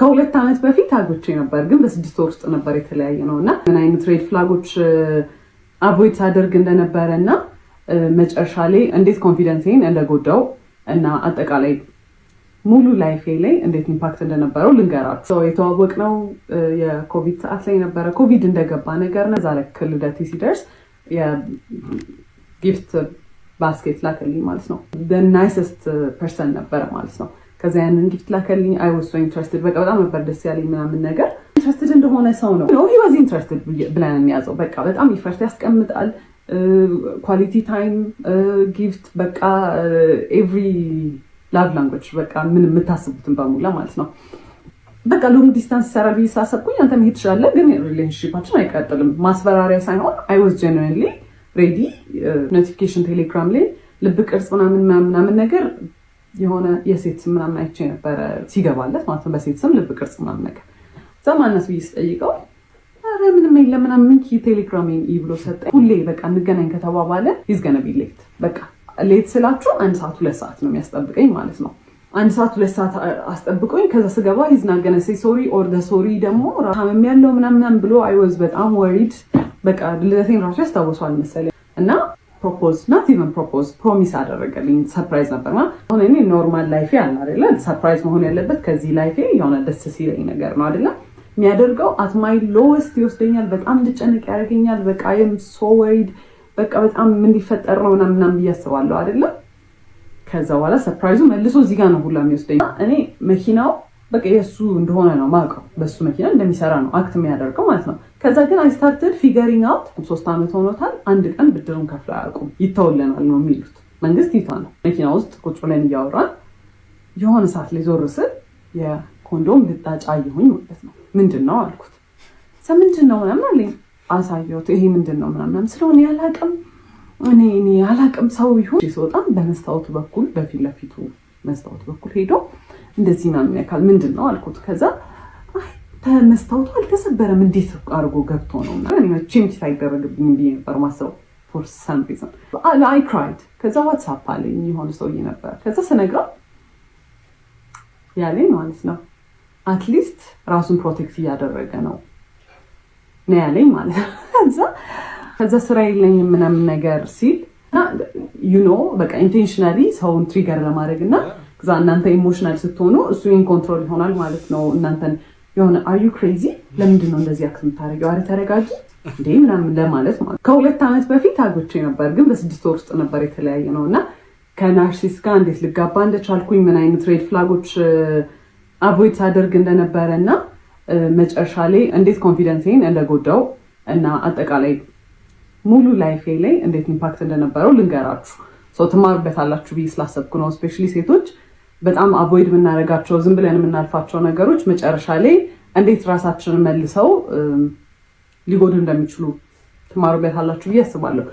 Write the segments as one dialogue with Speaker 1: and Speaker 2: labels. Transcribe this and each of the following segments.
Speaker 1: ከሁለት ዓመት በፊት አግብቼ ነበር፣ ግን በ6 ወር ውስጥ ነበር የተለያየ ነውና ምን አይነት ሬድ ፍላጎች አቮይድ ሳደርግ እንደነበረና መጨረሻ ላይ እንዴት ኮንፊደንሴን እንደጎዳው እና አጠቃላይ ሙሉ ላይፌ ላይ እንዴት ኢምፓክት እንደነበረው ልንገራችሁ። የተዋወቅነው የኮቪድ ሰዓት ላይ ነበረ። ኮቪድ እንደገባ ነገር ነው። ዛሬ ልደቴ ሲደርስ የጊፍት ባስኬት ላከልኝ ማለት ነው። the nicest person ነበረ ማለት ነው። ከዛ ያንን ጊፍት ላከልኝ። I was so interested በቃ በጣም ነበር ደስ ያለኝ ምናምን ነገር። ኢንትረስትድ እንደሆነ ሰው ነው he was interested ብለን እንያዘው። በቃ በጣም ኢፈርት ያስቀምጣል። ኳሊቲ ታይም ጊፍት በቃ ኤቭሪ ላቭ ላንጉዌጅ በቃ ምን የምታስቡትን በሙላ ማለት ነው። በቃ ሎንግ ዲስታንስ ይሰራል ብዬ ሳሰብኩኝ አንተ መሄድ ትችላለህ፣ ግን ሪሌሽንሺፓችን አይቀጥልም። ማስፈራሪያ ሳይሆን I was genuinely ready። ኖቲፊኬሽን ቴሌግራም ላይ ልብ ቅርጽ ምናምን ነገር የሆነ የሴት ስም ምናምን አይቼ ነበረ ሲገባለት ማለት ነው። በሴት ስም ልብ ቅርጽ ምናምን ነገር ዘማነስ ብዬ ስጠይቀው አረ ምንም የለም ምናምን ቴሌግራሜን ብሎ ሰጠኝ። ሁሌ በቃ እንገናኝ ከተባባለ he's gonna be late። በቃ ሌት ስላችሁ 1 ሰዓት 2 ሰዓት ነው የሚያስጠብቀኝ ማለት ነው። 1 ሰዓት 2 ሰዓት አስጠብቀኝ። ከዛ ስገባ he's not gonna say sorry or the sorry ደግሞ ታመም ያለው ምናምን ብሎ I was በጣም worried። በቃ ልደቴን ራሱ ያስታውሳል መሰለኝ እና ፕሮፖዝ not even ፕሮፖዝ ፕሮሚስ አደረገልኝ። ሰርፕራይዝ ነበር ማለት አሁን እኔ ኖርማል ላይፌ አለ አይደለ፣ ሰርፕራይዝ መሆን ያለበት ከዚህ ላይፌ የሆነ ደስ ሲለኝ ነገር ነው አይደለ የሚያደርገው። at my lowest ይወስደኛል፣ በጣም እንድጨነቅ ያደርገኛል። በቃ I am so worried በቃ በጣም ምን ሊፈጠር ነው ምናምን ብያስባለሁ አይደለ። ከዛ በኋላ ሰርፕራይዙ መልሶ እዚህ ጋር ነው ሁላ የሚወስደኝ። እኔ መኪናው በቃ የሱ እንደሆነ ነው ማውቀው፣ በሱ መኪና እንደሚሰራ ነው አክት የሚያደርገው ማለት ነው። ከዛ ግን I started figuring out 3 ዓመት ሆኖታል። አንድ ቀን ብድሩን ከፍለው አያውቁም፣ ይተውልናል ነው የሚሉት። መንግስት ይቷል። መኪና ውስጥ ቁጭ ብለን እያወራን የሆነ ሰዓት ላይ ዞር ስል የኮንዶም ልጣጭ አየሁኝ ማለት ነው። ምንድነው አልኩት። ምንድን ነው ምናምን አለኝ። አሳየሁት። ይሄ ምንድን ነው ምናምን ስለሆነ ያላቅም እኔ ያላቅም ሰው ይሁን ሲወጣ በመስታወቱ በኩል በፊት ለፊቱ መስታወቱ በኩል ሄዶ እንደዚህ ምናምን ያካል ምንድን ነው አልኩት። ከዛ መስታወቱ አልተሰበረም እንዴት አድርጎ ገብቶ ነው እና እኔ መቼም ሳይደረግብኝ እንዲህ ነበር ማሰብ for some reason I cried። ከዛ ዋትስአፕ አለኝ የሆነ ሰውዬ ነበር። ከዛ ስነግረው ያለኝ ማለት ነው አትሊስት ራሱን ፕሮቴክት እያደረገ ነው ያለኝ ማለት ነው። ከዛ ስራ የለኝም ምናምን ነገር ሲል በቃ ኢንቴንሽናሊ ሰውን ትሪገር ለማድረግና ከዛ እናንተ ኢሞሽናል ስትሆኑ እሱ ኢን ኮንትሮል ይሆናል ማለት ነው። እናንተን የሆነ are you crazy ለምንድን ነው እንደዚህ አክት የምታደርጊው? አረ ተረጋጊ እንዴ ምናምን ለማለት ማለት ነው። ከሁለት ዓመት በፊት አግብቼ ነበር፣ ግን በ6 ወር ውስጥ ነበር የተለያየ ነውና ከናርሲስ ጋር እንዴት ልጋባ እንደቻልኩኝ ምን አይነት ሬድ ፍላጎች አቮይድ ሳደርግ እንደነበረና መጨረሻ ላይ እንዴት ኮንፊደንሴን እንደጎዳው እና አጠቃላይ ሙሉ ላይፌ ላይ እንዴት ኢምፓክት እንደነበረው ልንገራችሁ። ትማሩበታላችሁ ብዬ ስላሰብኩ ነው። ስፔሻሊ ሴቶች በጣም አቮይድ የምናደርጋቸው ዝም ብለን የምናልፋቸው ነገሮች መጨረሻ ላይ እንዴት ራሳችንን መልሰው ሊጎዱ እንደሚችሉ ትማሩበታላችሁ ብዬ አስባለሁ።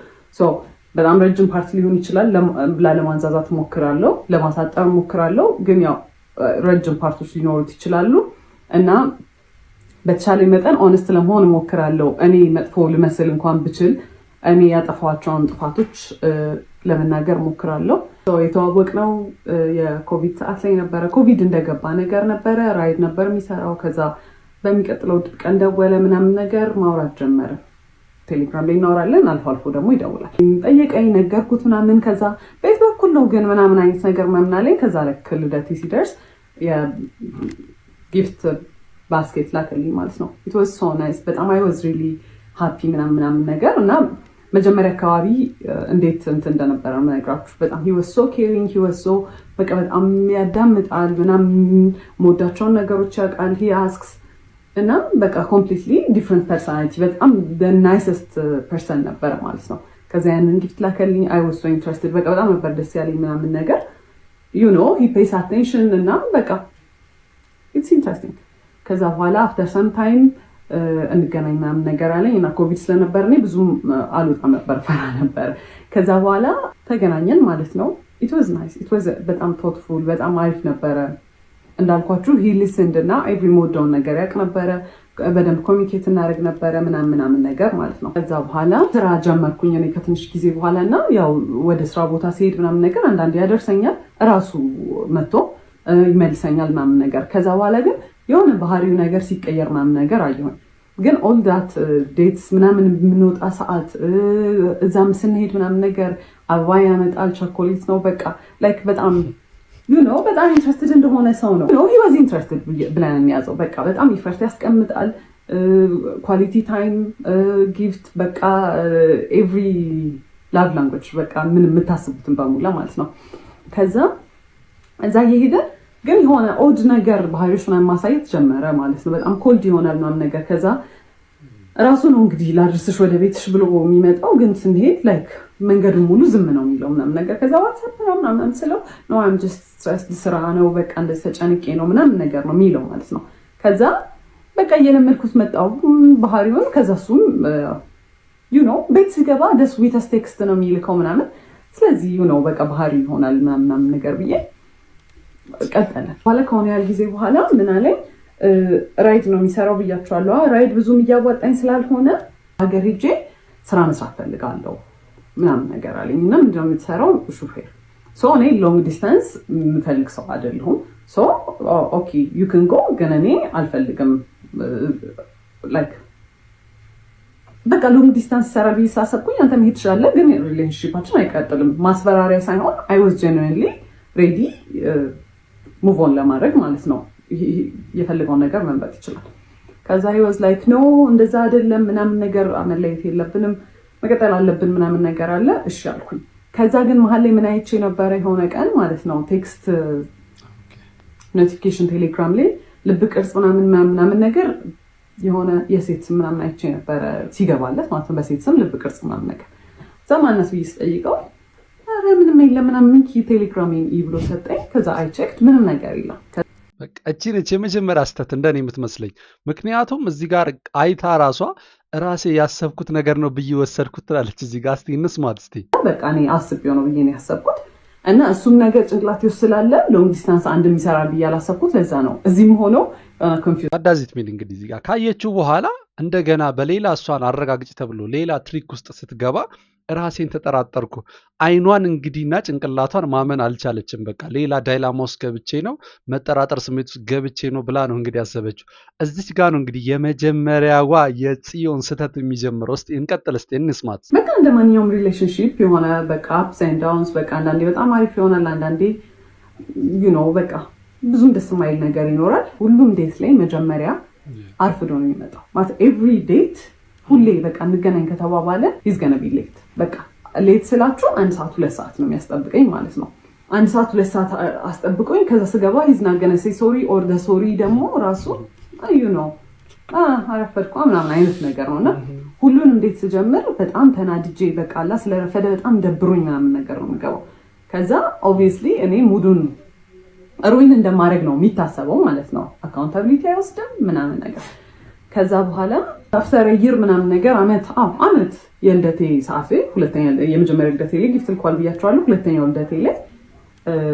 Speaker 1: በጣም ረጅም ፓርት ሊሆን ይችላል። ለማንዛዛት ሞክራለሁ፣ ለማሳጠር ሞክራለሁ፣ ግን ያው ረጅም ፓርቶች ሊኖሩት ይችላሉ እና በተቻለ መጠን ኦነስት ለመሆን ሞክራለሁ። እኔ መጥፎ ልመስል እንኳን ብችል እኔ ያጠፋቸውን ጥፋቶች ለመናገር ሞክራለሁ። የተዋወቅነው የኮቪድ ሰዓት ላይ ነበረ። ኮቪድ እንደገባ ነገር ነበረ። ራይድ ነበር የሚሰራው። ከዛ በሚቀጥለው ቀን ደወለ ምናምን ነገር ማውራት ጀመረ። ቴሌግራም ላይ እናወራለን፣ አልፎ አልፎ ደግሞ ይደውላል። ጠየቀኝ፣ ነገርኩት ምናምን። ከዛ ቤት በኩል ነው ግን ምናምን አይነት ነገር ምናምን አለኝ። ከዛ ልክ ልደቴ ሲደርስ የጊፍት ባስኬት ላከልኝ ማለት ነው። it was so nice በጣም I was really happy ምናምን ነገር እና መጀመሪያ አካባቢ እንዴት እንደነበረ ምነግራችሁ በጣም he was so caring he was so በቃ በጣም ያዳምጣል ምናምን ሞዳቸውን ነገሮች ያውቃል he asks እና በቃ completely different personality በጣም the nicest person ነበር ማለት ነው። ከዛ ያንን ጊፍት ላከልኝ I was so interested በቃ በጣም ነበር ደስ ያለኝ ምናምን ነገር he pays attention እና በቃ it's interesting። ከዛ በኋላ after some time እንገናኝ ምናምን ነገር አለኝ እና ኮቪድ ስለነበር እኔ ብዙም አልወጣም ነበር፣ ፈራ ነበር። ከዛ በኋላ ተገናኘን ማለት ነው። it was nice it was በጣም thoughtful በጣም አሪፍ ነበረ። እንዳልኳችሁ he listened እና every ሞዳውን ነገር ያውቅ ነበረ። በደንብ ኮሚኒኬት እናደርግ ነበረ ምናምን ነገር ማለት ነው። ከዛ በኋላ ስራ ጀመርኩኝ እኔ ከትንሽ ጊዜ በኋላ እና ያው ወደ ስራ ቦታ ሲሄድ ምናምን ነገር አንዳንዴ ያደርሰኛል፣ እራሱ መጥቶ ይመልሰኛል ምናምን ነገር። ከዛ በኋላ ግን የሆነ ባህሪው ነገር ሲቀየር ምናምን ነገር አየሁኝ። ግን ኦል ዳት ዴትስ ምናምን የምንወጣ ሰዓት እዛም ስንሄድ ምናምን ነገር አበባ ያመጣል፣ ቸኮሌት ነው በቃ ላይክ በጣም በጣም ኢንትረስትድ እንደሆነ ሰው ነው። he was interested ብለን እንያዘው። በቃ በጣም ኢፈርት ያስቀምጣል። ኳሊቲ ታይም ጊፍት በቃ ኤቭሪ ላቭ ላንጉዌጅ በቃ ምን የምታስቡትን በሙላ ማለት ነው። ከዛ እዛ እየሄደ ግን የሆነ ኦድ ነገር ባህሪዎች ምናምን ማሳየት ጀመረ ማለት ነው። በጣም ኮልድ ይሆናል ምናምን ነገር። ከዛ ራሱ ነው እንግዲህ ላድርስሽ ወደ ቤትሽ ብሎ የሚመጣው። ግን ስንሄድ ላይክ መንገዱን ሙሉ ዝም ነው የሚለው ምናምን ነገር። ከዛ ዋትሳፕ ምናምን ስለው ነው አም ጀስት ስትረስድ ስራ ነው በቃ እንደዚህ ተጨንቄ ነው ምናምን ነገር ነው የሚለው ማለት ነው። ከዛ በቃ እየለመድኩት መጣው ባህሪውን። ከዛ እሱም ቤት ሲገባ ደስ ዊተስ ቴክስት ነው የሚልከው ምናምን። ስለዚህ በቃ ባህሪ ይሆናል ምናምን ነገር ብዬ ቀጠለ። በኋላ ከሆነ ያህል ጊዜ በኋላ ምን አለኝ፣ ራይድ ነው የሚሰራው ብያቸዋለሁ። ራይድ ብዙም እያዋጣኝ ስላልሆነ ሀገር ሄጄ ስራ መስራት ፈልጋለሁ ምናምን ነገር አለኝ። እና ምንድነው የምትሰራው? ሹፌር። እኔ ሎንግ ዲስታንስ የምፈልግ ሰው አይደለሁም። ኦኬ ዩ ካን ጎ፣ ግን እኔ አልፈልግም ላይክ በቃ ሎንግ ዲስታንስ ሰራ ብዬ ሳሰብኩኝ አንተ መሄድ ትችላለህ፣ ግን ሪሌሽንሺፓችን አይቀጥልም። ማስፈራሪያ ሳይሆን አይ ዋዝ ጀኑዊንሊ ሬዲ ሙቭ ኦን ለማድረግ ማለት ነው። የፈለገውን ነገር መምረጥ ይችላል። ከዛ he was like no እንደዛ አይደለም ምናምን ነገር መለየት የለብንም መቀጠል አለብን ምናምን ነገር አለ። እሺ አልኩኝ። ከዛ ግን መሀል ላይ ምን አይቼ ነበረ የሆነ ቀን ማለት ነው ቴክስት ኖቲፊኬሽን ቴሌግራም ላይ ልብ ቅርጽ ምናምን ነገር የሆነ የሴት ስም ምናምን አይቼ ነበረ ሲገባለት ማለት ነው። በሴት ስም ልብ ቅርጽ ምናምን ነገር ዘማነስ ብዬ ስጠይቀው አረ ምንም የለም ምናምን ቴሌግራሜን ብሎ ሰጠኝ። ከዛ አይ ቼክድ ምንም ነገር የለም።
Speaker 2: በቃ እቺ ነች የመጀመሪያ ስህተት እንደኔ የምትመስለኝ። ምክንያቱም እዚህ ጋር አይታ ራሴ ያሰብኩት ነገር ነው ብዬ ወሰድኩት ትላለች። እዚህ ጋር እስቲ እንስማት እስቲ።
Speaker 1: በቃ እኔ አስቤው ነው ብዬ ነው ያሰብኩት እና እሱም ነገር ጭንቅላቴ ውስጥ ስላለ ሎንግ ዲስታንስ አንድ የሚሰራ ብዬ አላሰብኩት። ለዛ ነው እዚህም ሆኖ ኮንፊውዝ
Speaker 2: አዳዚት ሚል እንግዲህ እዚህ ጋር ካየችው በኋላ እንደገና በሌላ እሷን አረጋግጭ ተብሎ ሌላ ትሪክ ውስጥ ስትገባ ራሴን ተጠራጠርኩ። አይኗን እንግዲህና ጭንቅላቷን ማመን አልቻለችም። በቃ ሌላ ዳይላማ ውስጥ ገብቼ ነው መጠራጠር ስሜት ውስጥ ገብቼ ነው ብላ ነው እንግዲህ ያሰበችው። እዚች ጋር ነው እንግዲህ የመጀመሪያዋ የጽዮን ስህተት የሚጀምረው። እስቲ እንቀጥል፣ እስቲ እንስማት።
Speaker 1: በቃ እንደማንኛውም ሪሌሽንሺፕ የሆነ በቃ አፕስ ኤንድ ዳውንስ በቃ አንዳንዴ በጣም አሪፍ ይሆናል፣ አንዳንዴ በቃ ብዙም ደስ የማይል ነገር ይኖራል። ሁሉም ዴት ላይ መጀመሪያ አርፍዶ ነው የሚመጣው ማለት ኤቭሪ ዴት ሁሌ በቃ እንገናኝ ከተባባለ he's gonna be late። በቃ ሌት ስላችሁ 1 ሰዓት 2 ሰዓት ነው የሚያስጠብቀኝ ማለት ነው። 1 ሰዓት 2 ሰዓት አስጠብቀኝ ከዛ ስገባ he's not gonna say sorry or the sorry ደግሞ ራሱ አረፈድኩ ምናምን አይነት ነገር ነውና ሁሉንም እንዴት ስጀምር በጣም ተናድጄ በቃ ስለረፈደ በጣም ደብሮኝ ምናምን ነገር ነው የምገባው። ከዛ obviously እኔ ሙዱን ሩዊን እንደማድረግ ነው የሚታሰበው ማለት ነው። አካውንታቢሊቲ አይወስድም ምናምን ነገር። ከዛ በኋላ አፍተር ይር ምናምን ነገር አመት የልደቴ ሰዓት ሁለተኛ የመጀመሪያ ልደቴ ላይ ጊፍት ልኳል ብያቸዋለሁ። ሁለተኛው ልደቴ ላይ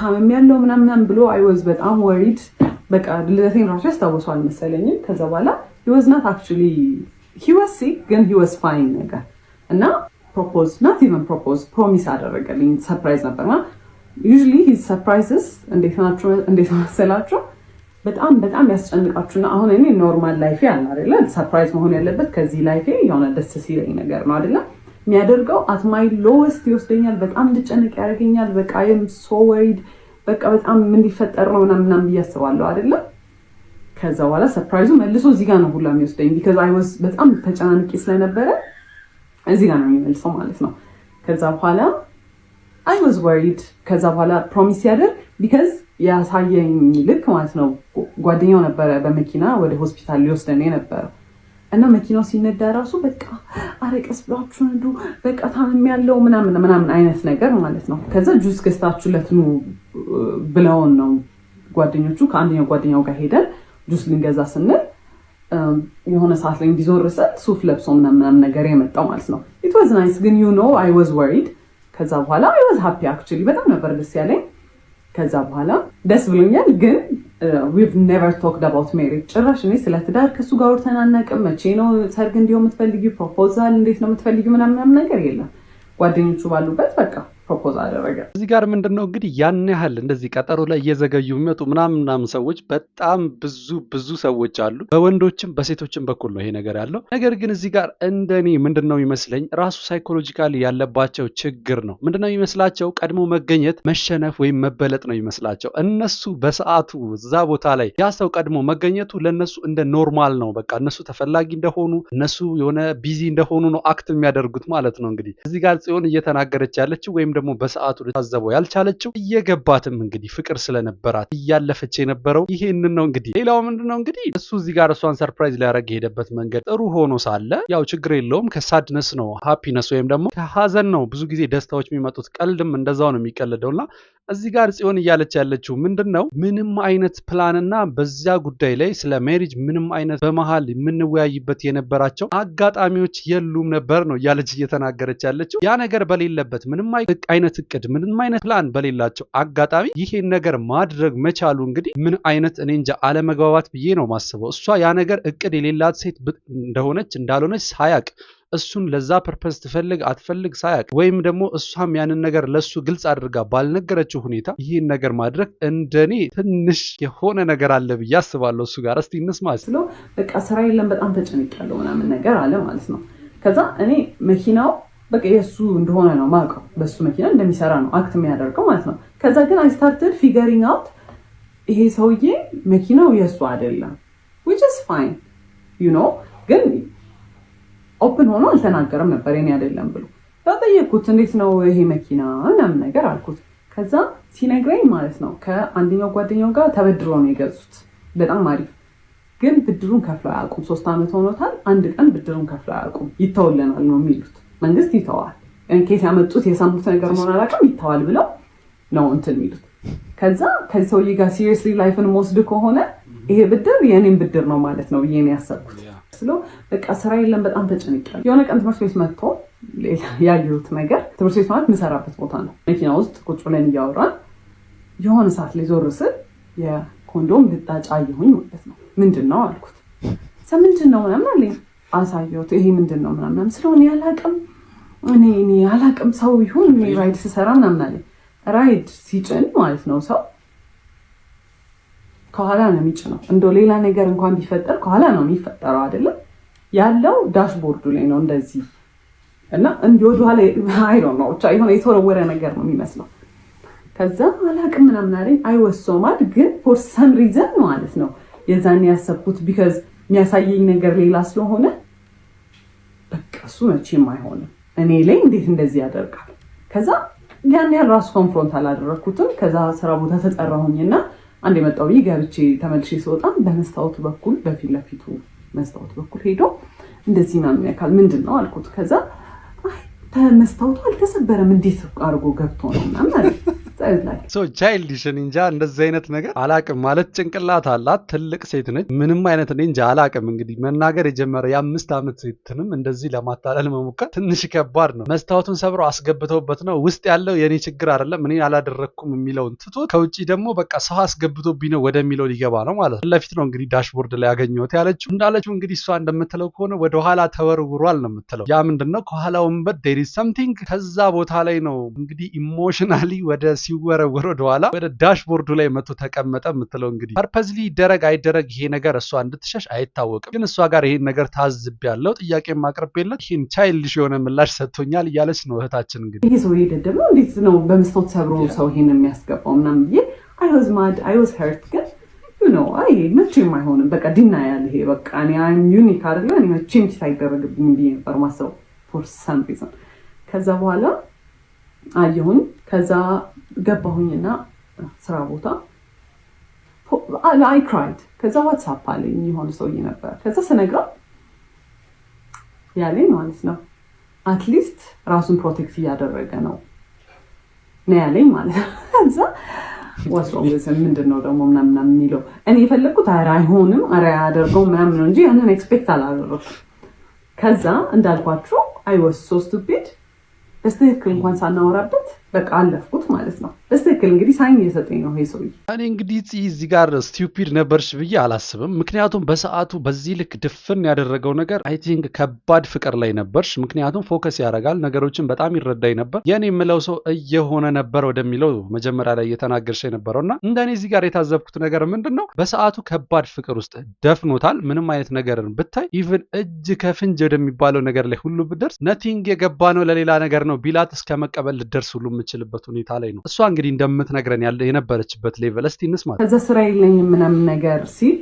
Speaker 1: ታመም ያለው ምናምን ብሎ አይ ዋዝ በጣም ወሪድ። በቃ ልደቴን ራሱ ያስታውሰዋል መሰለኝ። ከዛ በኋላ he was not actually he was sick ግን he was fine ነገር እና not even promise አደረገልኝ። ሰርፕራይዝ ነበርና usually his surprises እንዴት መሰላችሁ በጣም ያስጨንቃችሁና አሁን እኔ ኖርማል ላይፌ አለ አይደለ ሰርፕራይዝ መሆን ያለበት ከዚህ ላይፌ የሆነ ደስ ሲለኝ ነገር ነው አይደለ የሚያደርገው at my lowest ይወስደኛል። በጣም እንድጨነቅ ያደርገኛል። በቃ I am so worried በቃ በጣም ምን ሊፈጠር ነው ምናምን ብያስባለሁ አይደለ። ከዛ በኋላ ሰርፕራይዙ መልሶ እዚህ ጋር ነው ሁላ የሚወስደኝ because I was በጣም ተጨናንቄ ስለነበረ እዚህ ጋር ነው የሚመልሰው ማለት ነው። ከዛ በኋላ I was worried። ከዛ በኋላ ፕሮሚስ ያደርግ because ያሳየኝ ልክ ማለት ነው ጓደኛው ነበረ በመኪና ወደ ሆስፒታል ሊወስደኝ ነበር እና መኪናው ሲነዳ ራሱ በቃ አረቀስ ብላችሁ እንዱ በቃ ታመም ያለው ምናምን አይነት ነገር ማለት ነው። ከዛ ጁስ ገዝታችሁለት ነው ብለውን ነው ጓደኞቹ ከአንደኛው ጓደኛው ጋር ሄደን ጁስ ልንገዛ ስንል የሆነ ሰዓት ላይ እንዲዞርሰል ሱፍ ለብሶ ምናምን ነገር የመጣው ማለት ነው። it was nice ግን I was worried። ከዛ በኋላ I was happy actually በጣም ነበር ደስ ያለኝ። ከዛ በኋላ ደስ ብሎኛል ግን we've never talked about marriage። ጭራሽ እኔ ስለ ትዳር ከሱ ጋር ወርተን አናውቅም። መቼ ነው ሰርግ እንዲሆን የምትፈልጊው ፕሮፖዛል እንዴት ነው የምትፈልጊው ምናምን ነገር የለም። ጓደኞቹ ባሉበት በቃ ፕሮፖዝ አደረገ።
Speaker 2: እዚህ ጋር ምንድነው እንግዲህ ያን ያህል እንደዚህ ቀጠሮ ላይ እየዘገዩ የሚመጡ ምናምን ሰዎች በጣም ብዙ ሰዎች አሉ። በወንዶችም በሴቶችም በኩል ነው ይሄ ነገር ያለው። ነገር ግን እዚህ ጋር እንደኔ ምንድነው ይመስለኝ ራሱ ሳይኮሎጂካሊ ያለባቸው ችግር ነው። ምንድነው ይመስላቸው ቀድሞ መገኘት መሸነፍ ወይም መበለጥ ነው ይመስላቸው። እነሱ በሰዓቱ እዛ ቦታ ላይ ያ ሰው ቀድሞ መገኘቱ ለነሱ እንደ ኖርማል ነው። በቃ እነሱ ተፈላጊ እንደሆኑ እነሱ የሆነ ቢዚ እንደሆኑ ነው አክት የሚያደርጉት ማለት ነው። እንግዲህ እዚህ ጋር ጽዮን እየተናገረች ያለችው ወይም ደግሞ በሰዓቱ ልታዘበው ያልቻለችው እየገባትም እንግዲህ ፍቅር ስለነበራት እያለፈች የነበረው ይሄንን ነው። እንግዲህ ሌላው ምንድነው እንግዲህ እሱ እዚህ ጋር እሷን ሰርፕራይዝ ሊያደርግ የሄደበት መንገድ ጥሩ ሆኖ ሳለ ያው ችግር የለውም ከሳድነስ ነው ሃፒነስ ወይም ደግሞ ከሀዘን ነው ብዙ ጊዜ ደስታዎች የሚመጡት። ቀልድም እንደዛው ነው የሚቀልደውና እዚህ ጋር ጽዮን እያለች ያለችው ምንድነው ምንም አይነት ፕላንና በዚያ ጉዳይ ላይ ስለ ሜሪጅ ምንም አይነት በመሃል የምንወያይበት የነበራቸው አጋጣሚዎች የሉም ነበር ነው እያለች እየተናገረች ያለችው። ያ ነገር በሌለበት ምንም አይነት እቅድ ምንም አይነት ፕላን በሌላቸው አጋጣሚ ይሄን ነገር ማድረግ መቻሉ እንግዲህ ምን አይነት እኔ እንጃ አለመግባባት ብዬ ነው ማስበው። እሷ ያ ነገር እቅድ የሌላት ሴት እንደሆነች እንዳልሆነች ሳያቅ እሱን ለዛ ፐርፐስ ትፈልግ አትፈልግ ሳያቅ ወይም ደግሞ እሷም ያንን ነገር ለሱ ግልጽ አድርጋ ባልነገረችው ሁኔታ ይሄን ነገር ማድረግ እንደኔ ትንሽ የሆነ ነገር አለ ብዬ አስባለሁ። እሱ ጋር እስቲ እንስማ።
Speaker 1: በቃ ስራ የለም በጣም ተጨንቄያለሁ ምናምን ነገር አለ ማለት ነው። ከዛ እኔ መኪናው በቃ የሱ እንደሆነ ነው ማውቀው፣ በሱ መኪና እንደሚሰራ ነው አክት የሚያደርገው ማለት ነው። ከዛ ግን I started figuring out ይሄ ሰውዬ መኪናው የሱ አይደለም which is fine you know ግን ኦፕን ሆኖ አልተናገረም ነበር የኔ አይደለም ብሎ። ተጠየቅኩት እንዴት ነው ይሄ መኪና ምናምን ነገር አልኩት። ከዛ ሲነግረኝ ማለት ነው ከአንደኛው ጓደኛው ጋር ተበድሮ ነው የገዙት። በጣም አሪፍ ግን ብድሩን ከፍለው አያውቁም። 3 ዓመት ሆኖታል። አንድ ቀን ብድሩን ከፍለው አያውቁም። ይተውልናል ነው የሚሉት። መንግስት ይተዋል እንኬት ያመጡት የሰሙት ነገር መሆን አላውቅም ይተዋል ብለው ነው እንትን የሚሉት። ከዛ ከዚህ ሰውዬ ጋር ሲሪየስሊ ላይፍን ወስድ ከሆነ ይሄ ብድር የኔን ብድር ነው ማለት ነው ብዬ ነው ያሰብኩት። በቃ ስራ የለም በጣም ተጨንቄያለሁ። የሆነ ቀን ትምህርት ቤት መጥቶ ያየሁት ነገር ትምህርት ቤት ማለት የምሰራበት ቦታ ነው። መኪና ውስጥ ቁጭ ብለን እያወራን የሆነ ሰዓት ላይ ዞር ስል የኮንዶም ልጣጭ አየሁኝ ማለት ነው። ምንድን ነው አልኩት። ምንድን ነው ምናምን አለኝ። አሳየሁት። ይሄ ምንድን ነው ምናምን ስለሆነ ያላቅም እኔ ያላቅም ሰው ይሁን ራይድ ስሰራ ምናምን አለኝ። ራይድ ሲጭን ማለት ነው ሰው ከኋላ ነው የሚጭነው። እንደው ሌላ ነገር እንኳን ቢፈጠር ከኋላ ነው የሚፈጠረው አይደለም ያለው ዳሽቦርዱ ላይ ነው እንደዚህ እና እንዲወዱ ኋላ አይ ዶንት ኖ ብቻ የሆነ የተወረወረ ነገር ነው የሚመስለው። ከዛ አላቅም ምናምን አለኝ። አይ ዋስ ሶ ማድ ግን ፎር ሰም ሪዝን ማለት ነው የዛኔ ያሰብኩት ቢካዝ የሚያሳየኝ ነገር ሌላ ስለሆነ በቃ እሱ መቼም አይሆንም እኔ ላይ እንዴት እንደዚህ ያደርጋል። ከዛ ያን ያህል ራሱ ኮንፍሮንት አላደረኩትም። ከዛ ስራ ቦታ ተጠራሁኝና አንድ የመጣው ገብቼ ተመልሼ ስወጣ በመስታወቱ በኩል በፊት ለፊቱ መስታወቱ በኩል ሄዶ እንደዚህ ምናምን ያካል ምንድን ነው አልኩት። ከዛ አይ መስታወቱ አልተሰበረም እንዴት አድርጎ ገብቶ ነው ምናምን አለ።
Speaker 2: ቻይልዲሽ እንጃ እንደዚህ አይነት ነገር አላቅም ማለት ጭንቅላት አላት ትልቅ ሴት ነች። ምንም አይነት እንጃ አላቅም። እንግዲህ መናገር የጀመረ የ5 ዓመት ሴትንም እንደዚህ ለማታለል መሞከር ትንሽ ከባድ ነው። መስታወቱን ሰብረው አስገብተውበት ነው ውስጥ ያለው የኔ ችግር አይደለም እኔ አላደረኩም የሚለውን ትቶ ከውጪ ደግሞ በቃ ሰው አስገብቶብኝ ነው ወደሚለው ሊገባ ነው ማለት ነው። ለፊት ነው እንግዲህ ዳሽቦርድ ላይ ያገኘሁት ያለችው። እንዳለችው እንግዲህ እሷ እንደምትለው ከሆነ ወደ ኋላ ተወርውሯል ነው የምትለው። ያ ምንድነው ከኋላ ወንበር there is something ከዛ ቦታ ላይ ነው እንግዲህ ኢሞሽናሊ ወደ ሲወረወር ወደኋላ ወደ ዳሽቦርዱ ላይ መቶ ተቀመጠ የምትለው። እንግዲህ ፐርፐዝሊ ይደረግ አይደረግ ይሄ ነገር እሷ እንድትሸሽ አይታወቅም። ግን እሷ ጋር ይሄን ነገር ታዝቤያለሁ ጥያቄ ማቅረብየለት ይሄን ቻይልድሽ የሆነ ምላሽ ሰጥቶኛል እያለች ነው እህታችን። እንግዲህ
Speaker 1: ይሄ ሰው ይደደም ነው እንዴት ነው በመስታወት ሰብሮ ሰው ይሄን የሚያስገባው ምናምን ብዬ I was mad I was hurt ግን you know አይ መቼም አይሆንም በቃ ዲና ያለ ይሄ በቃ እኔ I'm unique አይደለ እኔ መቼም ሳይደረግብኝ ብዬ ነበር ማሰብ for some reason። ከዛ በኋላ አየሁኝ። ከዛ ገባሁኝና ስራ ቦታ I cried። ከዛ ዋትስአፕ አለኝ የሆነ ሰውዬ ነበር። ከዛ ስነግረው ያለኝ ማለት ነው አትሊስት ራሱን ፕሮቴክት እያደረገ ነው ያለኝ ማለት ነው። ከዛ ወስሮምስ ምንድነው ደግሞ ምናምን የሚለው እኔ የፈለኩት አይሆንም አያደርገው ምናምን ነው እንጂ ያንን ኤክስፔክት አላደረኩም። ከዛ እንዳልኳችሁ I was so stupid በስተክል እንኳን ሳናወራበት በቃ አለፍኩት ማለት ነው። በስተክል እንግዲህ ሳይን እየሰጠኝ ነው ይሄ ሰውዬ።
Speaker 2: እኔ እንግዲህ እዚህ ጋር ስቲዩፒድ ነበርሽ ብዬ አላስብም። ምክንያቱም በሰዓቱ በዚህ ልክ ድፍን ያደረገው ነገር አይ ቲንክ ከባድ ፍቅር ላይ ነበርሽ። ምክንያቱም ፎከስ ያደርጋል፣ ነገሮችን በጣም ይረዳኝ ነበር። የኔ የምለው ሰው እየሆነ ነበር ወደሚለው መጀመሪያ ላይ እየተናገርሽ የነበረውና እንደኔ እዚህ ጋር የታዘብኩት ነገር ምንድን ነው፣ በሰዓቱ ከባድ ፍቅር ውስጥ ደፍኖታል። ምንም አይነት ነገርን ብታይ ኢቭን እጅ ከፍንጅ ወደሚባለው ነገር ላይ ሁሉ ብደርስ ነቲንግ የገባ ነው ለሌላ ነገር ነው ቢላት እስከ መቀበል ልደርስ ሁሉ የምችልበት ሁኔታ ላይ ነው እሷ እንግዲህ እንደምትነግረን የነበረችበት ሌቨል። እስቲ እንስማ።
Speaker 1: ከዛ ስራ የለኝም ምናምን ነገር ሲል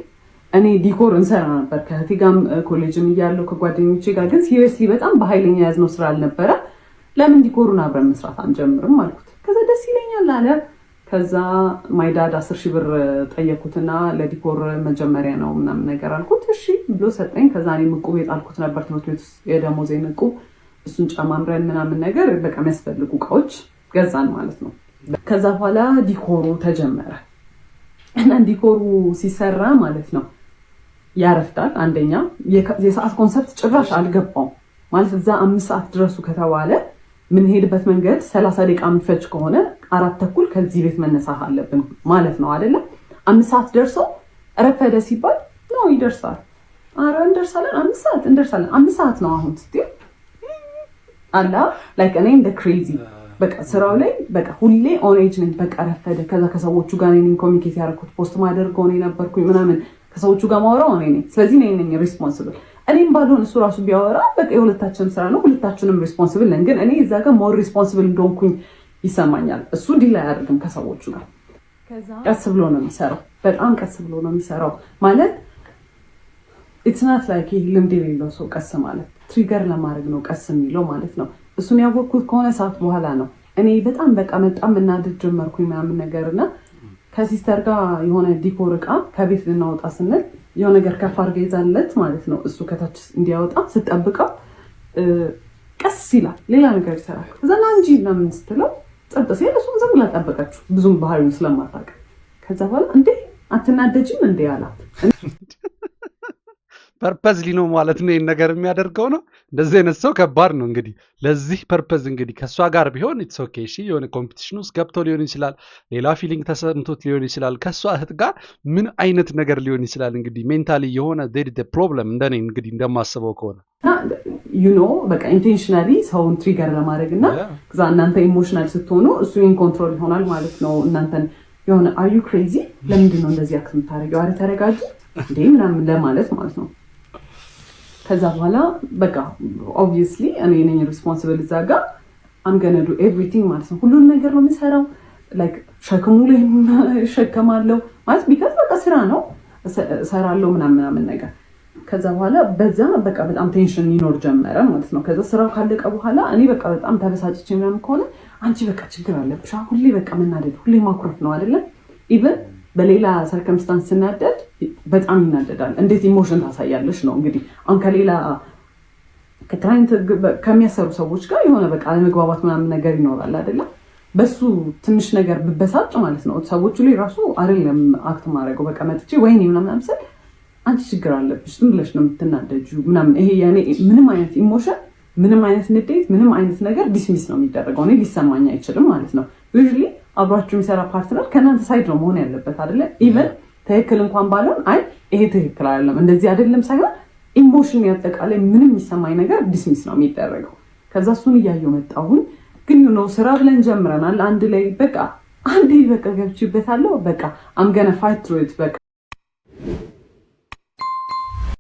Speaker 1: እኔ ዲኮር እንሰራ ነበር ከእህቴ ጋርም ኮሌጅም እያለሁ ከጓደኞቼ ጋር፣ ግን ሲሪየስሊ በጣም በኃይለኛ ያዝነው ስራ አልነበረ። ለምን ዲኮሩን አብረን መስራት አንጀምርም አልኩት። ከዛ ደስ ይለኛል አለ። ከዛ ማይዳድ 10,000 ብር ጠየኩትና ለዲኮር መጀመሪያ ነው ምናምን ነገር አልኩት። እሺ ብሎ ሰጠኝ። ከዛ እኔ ዕቁብ የጣልኩት ነበር ትምህርት ቤት ውስጥ የደሞዜን ዕቁብ፣ እሱን ጨማምረን ምናምን ነገር በቃ የሚያስፈልጉ እቃዎች ገዛን ማለት ነው። ከዛ በኋላ ዲኮሩ ተጀመረ እና ዲኮሩ ሲሰራ ማለት ነው ያረፍዳል። አንደኛ የሰዓት ኮንሰፕት ጭራሽ አልገባውም ማለት እዛ 5 ሰዓት ድረሱ ከተባለ ምንሄድበት መንገድ 30 ደቂቃ የሚፈጅ ከሆነ 4:30 ከዚህ ቤት መነሳት አለብን ማለት ነው አይደለም። 5 ሰዓት ደርሶ ረፈደ ሲባል ነው ይደርሳል። አረ እንደርሳለን 5 ሰዓት እንደርሳለን 5 ሰዓት ነው አሁን ስትይ አላ ላይክ እኔ እንደ ክሬዚ በቃ ስራው ላይ በቃ ሁሌ ኦን ኤጅ ነኝ። በቃ ረፈደ። ከዛ ከሰዎቹ ጋር ነኝ ኮሚኒኬት ያደረኩት ፖስት ማደርገው እኔ ነበርኩኝ ምናምን ከሰዎቹ ጋር ማወራው እኔ ነኝ። ስለዚህ ነኝ ሪስፖንሲብል። እኔም ባልሆን እሱ ራሱ ቢያወራ በቃ የሁለታችንም ስራ ነው፣ ሁለታችንም ሪስፖንሲብል ነን። ግን እኔ እዛ ጋር ሞር ሪስፖንሲብል እንደሆንኩኝ ይሰማኛል። እሱ ዲል አያደርግም ከሰዎቹ ጋር። ከዛ ቀስ ብሎ ነው የሚሰራው፣ በጣም ቀስ ብሎ ነው የሚሰራው ማለት ኢትስ ናት ላይክ ልምድ የሌለው ሰው ቀስ ማለት ትሪገር ለማድረግ ነው ቀስ የሚለው ማለት ነው። እሱን ያወቅኩት ከሆነ ሰዓት በኋላ ነው። እኔ በጣም በቃ በጣም እናድድ ጀመርኩኝ ምናምን ነገርና ከሲስተር ጋር የሆነ ዲኮር እቃ ከቤት ልናወጣ ስንል የሆነ ነገር ከፍ አድርጋ ይዛለት ማለት ነው። እሱ ከታች እንዲያወጣ ስጠብቀው ቀስ ይላል፣ ሌላ ነገር ይሰራል። እዛና እንጂ ለምን ስትለው ጸጥ ሲል እሱም ዝም ብላ ጠበቀችው፣ ብዙም ባህሪውን ስለማታውቅ። ከዛ በኋላ እንዴ አትናደጂም እንዴ አላት።
Speaker 2: ፐርፐዝሊ ነው ማለት ነው ይህን ነገር የሚያደርገው ነው። እንደዚህ አይነት ሰው ከባድ ነው። እንግዲህ ለዚህ ፐርፐዝ እንግዲህ ከእሷ ጋር ቢሆን ኢትስ ኦኬ እሺ፣ የሆነ ኮምፒቲሽን ውስጥ ገብቶ ሊሆን ይችላል፣ ሌላ ፊሊንግ ተሰምቶት ሊሆን ይችላል። ከእሷ እህት ጋር ምን አይነት ነገር ሊሆን ይችላል? እንግዲህ ሜንታሊ የሆነ ፕሮብለም እንደኔ እንግዲህ እንደማስበው ከሆነ
Speaker 1: በቃ ኢንቴንሽናሊ ሰውን ትሪገር ለማድረግ እና ከዛ እናንተ ኢሞሽናል ስትሆኑ እሱ ኢን ኮንትሮል ይሆናል ማለት ነው። እናንተን የሆነ አር ዩ ክሬዚ ለምንድን ነው እንደዚህ አክት የምታደርጊው? አረ ተረጋጊ እንዴ ምናምን ለማለት ማለት ነው። ከዛ በኋላ በቃ ኦብቪየስሊ እኔ ነኝ ሪስፖንሲብል እዛ ጋር አም ገና ዱ ኤቭሪቲንግ ማለት ነው። ሁሉን ነገር ነው የምሰራው። ላይክ ሸክሙ ላይ እሸከማለሁ ማለት ቢካዝ በቃ ስራ ነው እሰራለሁ ምናምን ነገር። ከዛ በኋላ በዛ በቃ በጣም ቴንሽን ይኖር ጀመረ ማለት ነው። ከዛ ስራው ካለቀ በኋላ እኔ በቃ በጣም ተበሳጭቼ ምናምን ከሆነ አንቺ በቃ ችግር አለብሽ ሁሌ በቃ መናደድ ሁሌ ማኩረፍ ነው አይደለም። ኢቭን በሌላ ሰርከምስታንስ ስናደድ በጣም ይናደዳል። እንዴት ኢሞሽን ታሳያለሽ ነው እንግዲህ። አሁን ከሌላ ከክላይንት ከሚያሰሩ ሰዎች ጋር የሆነ በቃ ለመግባባት ምናምን ነገር ይኖራል አይደለም። በሱ ትንሽ ነገር ብበሳጭ ማለት ነው ሰዎቹ ላይ ራሱ አይደለም አክት ማድረገው በቃ መጥቼ ወይኔ ምናምን አምሰል አንቺ ችግር አለብሽ ዝም ብለሽ ነው የምትናደጂው ምናምን። ይሄ ያኔ ምንም አይነት ኢሞሽን ምንም አይነት ንዴት ምንም አይነት ነገር ዲስሚስ ነው የሚደረገው። እኔ ሊሰማኝ አይችልም ማለት ነው። ዩዥሊ አብሯችሁ የሚሰራ ፓርትነር ከእናንተ ሳይድ ነው መሆን ያለበት አይደለ። ኢቨን ትክክል እንኳን ባልሆን አይ ይሄ ትክክል አይደለም እንደዚህ አይደለም ሳይሆን ኢሞሽን ያጠቃላይ ምንም የሚሰማኝ ነገር ዲስሚስ ነው የሚደረገው። ከዛ እሱን እያየሁ መጣሁን። ግን ነው ስራ ብለን ጀምረናል አንድ ላይ በቃ አንዴ በቃ ገብቼበታለሁ። በቃ አም ገና ፋይት ትሩ ኢት በቃ